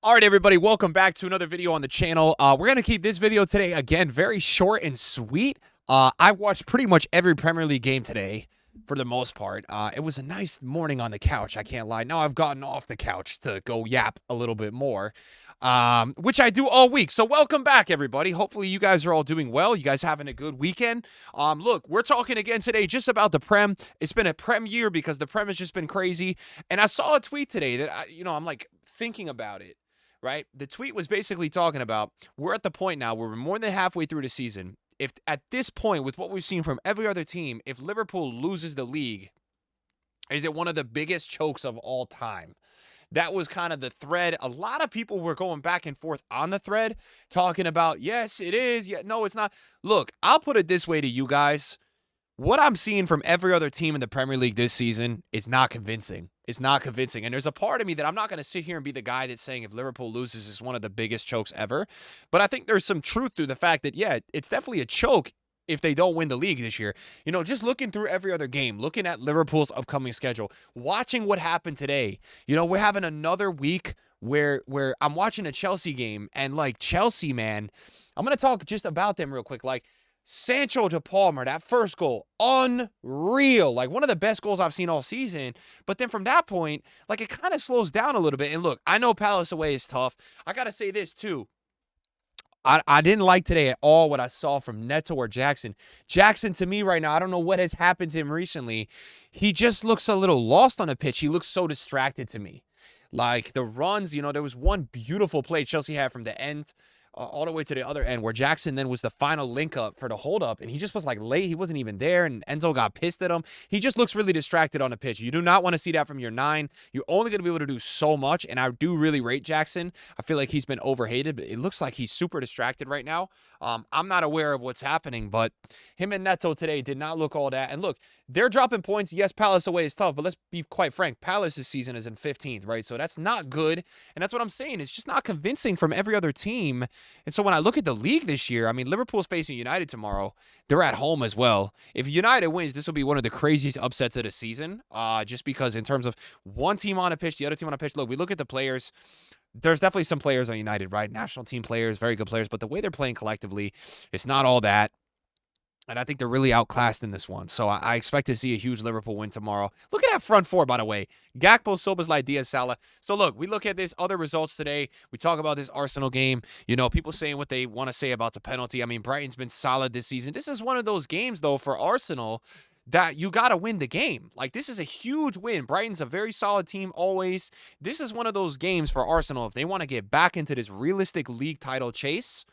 All right, everybody, welcome back to another video on the channel. We're going to keep this video today, again, very short and sweet. I watched pretty much every Premier League game today, for the most part. It was a nice morning on the couch, I can't lie. Now I've gotten off the couch to go yap a little bit more, which I do all week. So welcome back, everybody. Hopefully you guys are all doing well. You guys having a good weekend. Look, we're talking again today just about the Prem. It's been a Prem year because the Prem has just been crazy. And I saw a tweet today that, I'm like thinking about it. Right? The tweet was basically talking about we're at the point now where we're more than halfway through the season. If at this point, with what we've seen from every other team, if Liverpool loses the league, is it one of the biggest chokes of all time? That was kind of the thread. A lot of people were going back and forth on the thread talking about, yes, it is. Yeah, no, it's not. Look, I'll put it this way to you guys. What I'm seeing from every other team in the Premier League this season is not convincing. It's not convincing. And there's a part of me that I'm not going to sit here and be the guy that's saying if Liverpool loses, it's one of the biggest chokes ever. But I think there's some truth to the fact that, yeah, it's definitely a choke if they don't win the league this year. Just looking through every other game, looking at Liverpool's upcoming schedule, watching what happened today. We're having another week where I'm watching a Chelsea game, and like Chelsea, man, I'm going to talk just about them real quick. Like, Sancho to Palmer, that first goal, unreal. Like, one of the best goals I've seen all season. But then from that point, like, it kind of slows down a little bit. And look, I know Palace away is tough. I got to say this, too. I didn't like today at all what I saw from Neto or Jackson. Jackson, to me right now, I don't know what has happened to him recently. He just looks a little lost on the pitch. He looks so distracted to me. Like, the runs, there was one beautiful play Chelsea had from the end all the way to the other end where Jackson then was the final link up for the hold up, and he just was like late. He wasn't even there, and Enzo got pissed at him. He just looks really distracted on the pitch. You do not want to see that from your 9. You're only going to be able to do so much, and I do really rate Jackson. I feel like he's been overhated, but it looks like he's super distracted right now. I'm not aware of what's happening, but him and Neto today did not look all that. And look, they're dropping points. Yes, Palace away is tough, but let's be quite frank. Palace this season is in 15th, right? So that's not good, and that's what I'm saying. It's just not convincing from every other team. And so when I look at the league this year, I mean, Liverpool's facing United tomorrow. They're at home as well. If United wins, this will be one of the craziest upsets of the season, just because in terms of one team on a pitch, the other team on a pitch. Look, we look at the players. There's definitely some players on United, right? National team players, very good players, but the way they're playing collectively, it's not all that. And I think they're really outclassed in this one. So I expect to see a huge Liverpool win tomorrow. Look at that front four, by the way. Gakpo, Szoboszlai, Diaz, Salah. So look, we look at this other results today. We talk about this Arsenal game. People saying what they want to say about the penalty. I mean, Brighton's been solid this season. This is one of those games, though, for Arsenal that you got to win the game. Like, this is a huge win. Brighton's a very solid team always. This is one of those games for Arsenal if they want to get back into this realistic league title chase.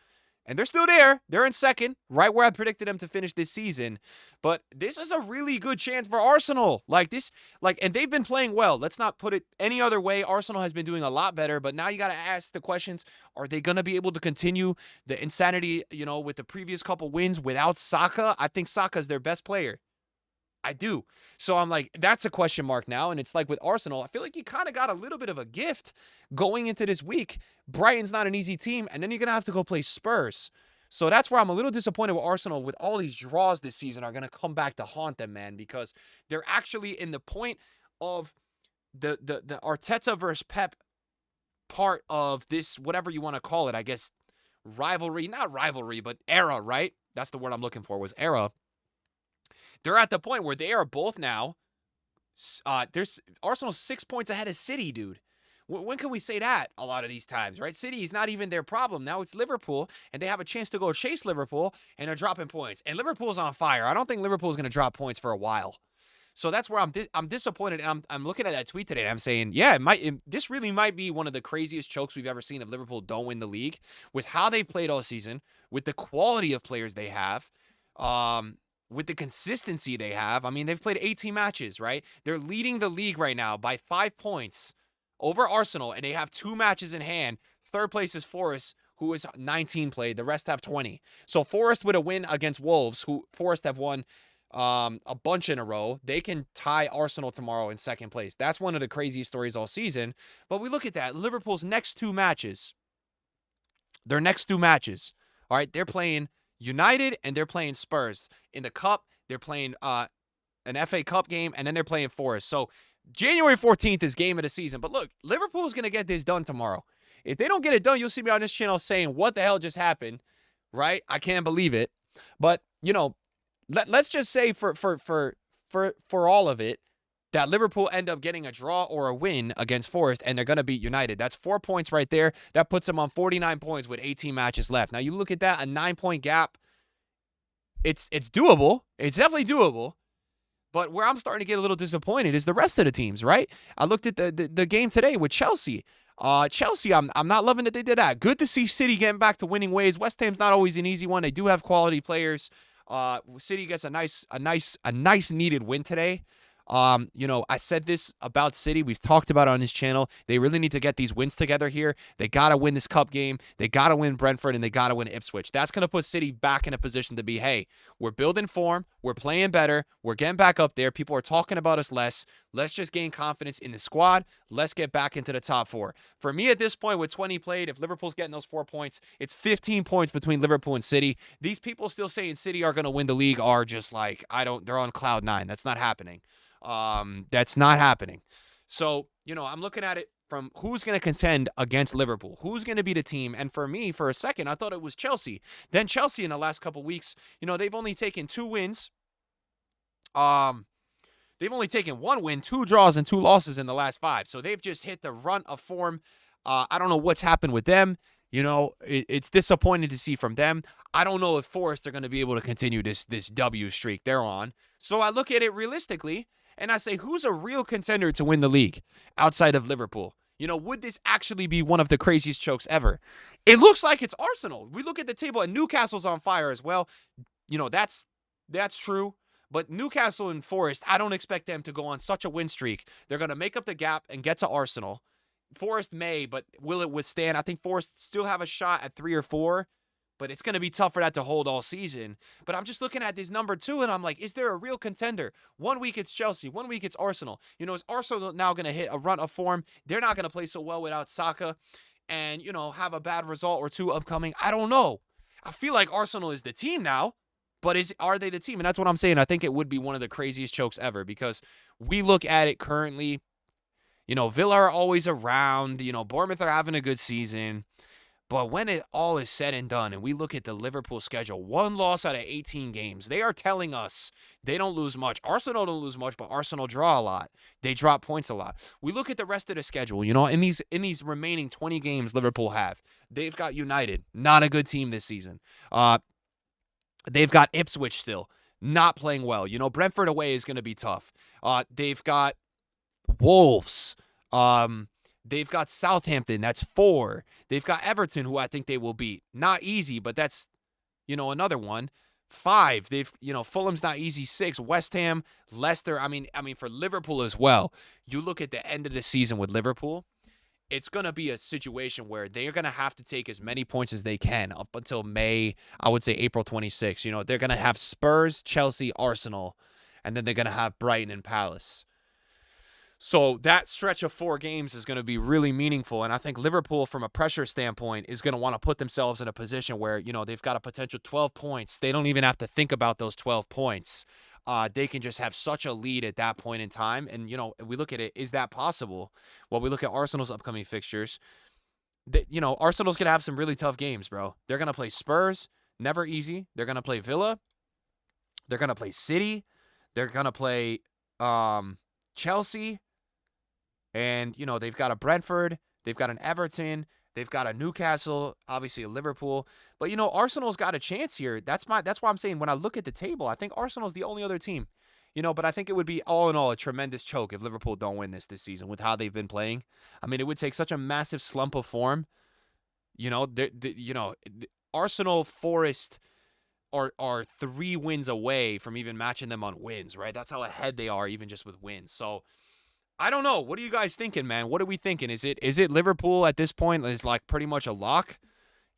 And they're still there. They're in second, right where I predicted them to finish this season. But this is a really good chance for Arsenal. And they've been playing well. Let's not put it any other way. Arsenal has been doing a lot better. But now you got to ask the questions, are they going to be able to continue the insanity, with the previous couple wins without Saka? I think Saka is their best player. I do. So I'm like, that's a question mark now. And it's like with Arsenal, I feel like you kind of got a little bit of a gift going into this week. Brighton's not an easy team, and then you're going to have to go play Spurs. So that's where I'm a little disappointed with Arsenal with all these draws this season are going to come back to haunt them, man, because they're actually in the point of the Arteta versus Pep part of this, whatever you want to call it, I guess, rivalry, not rivalry, but era, right? That's the word I'm looking for, was era. They're at the point where they are both now. There's Arsenal 6 points ahead of City, dude. When can we say that a lot of these times, right? City is not even their problem. Now it's Liverpool, and they have a chance to go chase Liverpool, and they're dropping points. And Liverpool's on fire. I don't think Liverpool's going to drop points for a while. So that's where I'm disappointed. And I'm looking at that tweet today, and I'm saying, yeah, this really might be one of the craziest chokes we've ever seen if Liverpool don't win the league, with how they've played all season, with the quality of players they have. With the consistency they have. I mean, they've played 18 matches, right? They're leading the league right now by 5 points over Arsenal, and they have 2 matches in hand. Third place is Forest, who is 19 played. The rest have 20. So Forest with a win against Wolves, who Forest have won a bunch in a row. They can tie Arsenal tomorrow in second place. That's one of the craziest stories all season. But we look at that. Liverpool's next 2 matches. Their next 2 matches. All right, they're playing United and they're playing Spurs. In the Cup, they're playing an FA Cup game, and then they're playing Forest. So January 14th is game of the season. But look, Liverpool's going to get this done tomorrow. If they don't get it done, you'll see me on this channel saying, what the hell just happened, right? I can't believe it. But, let's just say for all of it, that Liverpool end up getting a draw or a win against Forest, and they're going to beat United. That's 4 points right there. That puts them on 49 points with 18 matches left. Now, you look at that, a 9-point gap. It's doable. It's definitely doable. But where I'm starting to get a little disappointed is the rest of the teams, right? I looked at the game today with Chelsea. Chelsea, I'm not loving that they did that. Good to see City getting back to winning ways. West Ham's not always an easy one. They do have quality players. City gets a nice needed win today. I said this about City. We've talked about it on this channel. They really need to get these wins together here. They got to win this cup game. They got to win Brentford, and they got to win Ipswich. That's going to put City back in a position to be, hey, we're building form. We're playing better. We're getting back up there. People are talking about us less. Let's just gain confidence in the squad. Let's get back into the top 4. For me at this point, with 20 played, if Liverpool's getting those 4 points, it's 15 points between Liverpool and City. These people still saying City are going to win the league are just like, they're on cloud 9. That's not happening. That's not happening. So, I'm looking at it from who's going to contend against Liverpool, who's going to be the team. And for me, for a second, I thought it was Chelsea. Then Chelsea in the last couple weeks, they've only taken 2 wins. They've only taken 1 win, 2 draws, and 2 losses in the last 5. So they've just hit the run of form. I don't know what's happened with them. It's disappointing to see from them. I don't know if Forest are going to be able to continue this W streak they're on. So I look at it realistically, and I say, who's a real contender to win the league outside of Liverpool? Would this actually be one of the craziest chokes ever? It looks like it's Arsenal. We look at the table, and Newcastle's on fire as well. That's true. But Newcastle and Forest, I don't expect them to go on such a win streak. They're going to make up the gap and get to Arsenal. Forest may, but will it withstand? I think Forest still have a shot at 3 or 4. But it's going to be tough for that to hold all season. But I'm just looking at this number 2, and I'm like, is there a real contender? 1 week it's Chelsea. 1 week it's Arsenal. Is Arsenal now going to hit a run of form? They're not going to play so well without Saka and, have a bad result or 2 upcoming. I don't know. I feel like Arsenal is the team now, but are they the team? And that's what I'm saying. I think it would be one of the craziest chokes ever because we look at it currently. Villa are always around. Bournemouth are having a good season. But when it all is said and done, and we look at the Liverpool schedule, 1 loss out of 18 games, they are telling us they don't lose much. Arsenal don't lose much, but Arsenal draw a lot. They drop points a lot. We look at the rest of the schedule. In these remaining 20 games Liverpool have, they've got United, not a good team this season. They've got Ipswich still, not playing well. Brentford away is going to be tough. They've got Wolves. They've got Southampton. That's 4. They've got Everton, who I think they will beat. Not easy, but that's, another one. 5. Fulham's not easy. 6. West Ham, Leicester. I mean, for Liverpool as well. You look at the end of the season with Liverpool, it's going to be a situation where they're going to have to take as many points as they can up until May, I would say April 26th. They're going to have Spurs, Chelsea, Arsenal, and then they're going to have Brighton and Palace. So that stretch of 4 games is going to be really meaningful. And I think Liverpool, from a pressure standpoint, is going to want to put themselves in a position where, they've got a potential 12 points. They don't even have to think about those 12 points. They can just have such a lead at that point in time. And, we look at it, is that possible? Well, we look at Arsenal's upcoming fixtures. Arsenal's going to have some really tough games, bro. They're going to play Spurs, never easy. They're going to play Villa. They're going to play City. They're going to play Chelsea. And, they've got a Brentford, they've got an Everton, they've got a Newcastle, obviously a Liverpool. But, Arsenal's got a chance here. That's why I'm saying when I look at the table, I think Arsenal's the only other team. But I think it would be all in all a tremendous choke if Liverpool don't win this season with how they've been playing. I mean, it would take such a massive slump of form. Arsenal, Forest are 3 wins away from even matching them on wins, right? That's how ahead they are even just with wins. So I don't know. What are you guys thinking, man? What are we thinking? Is it Liverpool at this point is like pretty much a lock?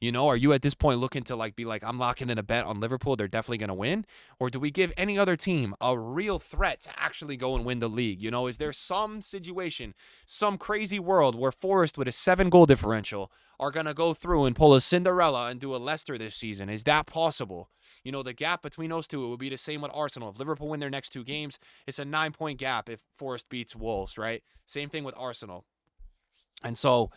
Are you at this point looking to be like, I'm locking in a bet on Liverpool, they're definitely going to win? Or do we give any other team a real threat to actually go and win the league? Is there some situation, some crazy world where Forest with a 7-goal differential are going to go through and pull a Cinderella and do a Leicester this season? Is that possible? The gap between those two, it would be the same with Arsenal. If Liverpool win their next 2 games, it's a 9-point gap if Forest beats Wolves, right? Same thing with Arsenal. And so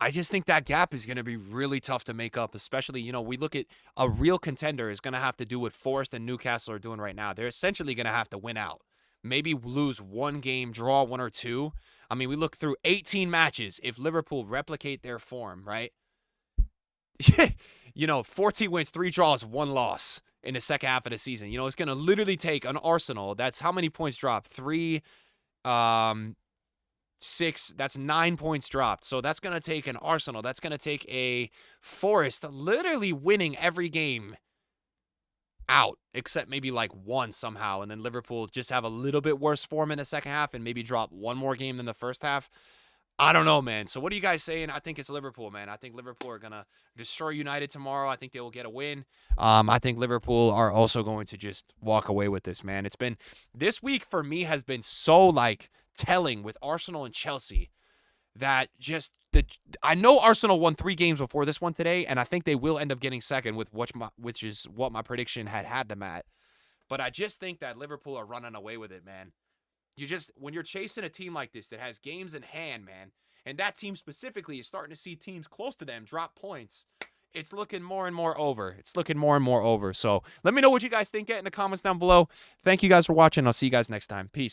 I just think that gap is going to be really tough to make up, especially, we look at a real contender is going to have to do what Forest and Newcastle are doing right now. They're essentially going to have to win out. Maybe lose one game, draw one or two. I mean, we look through 18 matches. If Liverpool replicate their form, right? 14 wins, 3 draws, 1 loss in the second half of the season. It's going to literally take an Arsenal. That's how many points dropped? 3, 6, that's 9 points dropped. So that's going to take an Arsenal. That's going to take a Forest literally winning every game out, except maybe like one somehow. And then Liverpool just have a little bit worse form in the second half and maybe drop one more game than the first half. I don't know, man. So what are you guys saying? I think it's Liverpool, man. I think Liverpool are going to destroy United tomorrow. I think they will get a win. I think Liverpool are also going to just walk away with this, man. This week for me has been so telling with Arsenal and Chelsea that I know Arsenal won 3 games before this one today, and I think they will end up getting second with which is what my prediction had them at. But I just think that Liverpool are running away with it, man. When you're chasing a team like this that has games in hand, man, and that team specifically is starting to see teams close to them drop points, it's looking more and more over. So let me know what you guys think. Get in the comments down below. Thank you guys for watching. I'll see you guys next time. Peace.